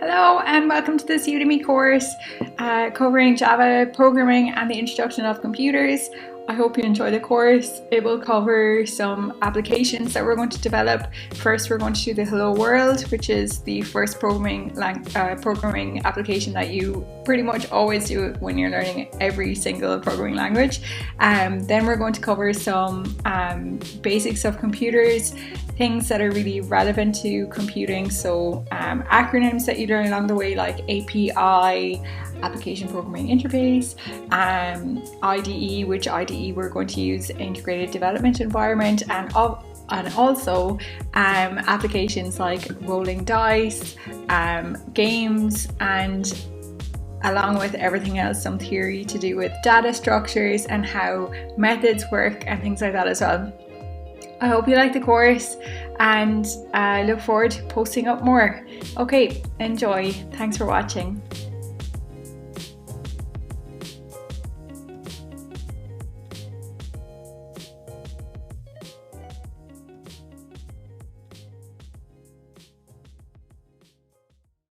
Hello and welcome to this Udemy course covering Java programming and the introduction of computers. I hope you enjoy the course. It will cover some applications that we're going to develop. First, we're going to do the Hello World, which is the first programming application that you pretty much always do when you're learning every single programming language. Then we're going to cover some basics of computers, things that are really relevant to computing, so acronyms that you learn along the way like API, Application Programming Interface, IDE, which IDE we're going to use Integrated Development Environment, and also applications like rolling dice, games, and along with everything else, some theory to do with data structures and how methods work and things like that as well. I hope you like the course and I look forward to posting up more. Okay, enjoy. Thanks for watching.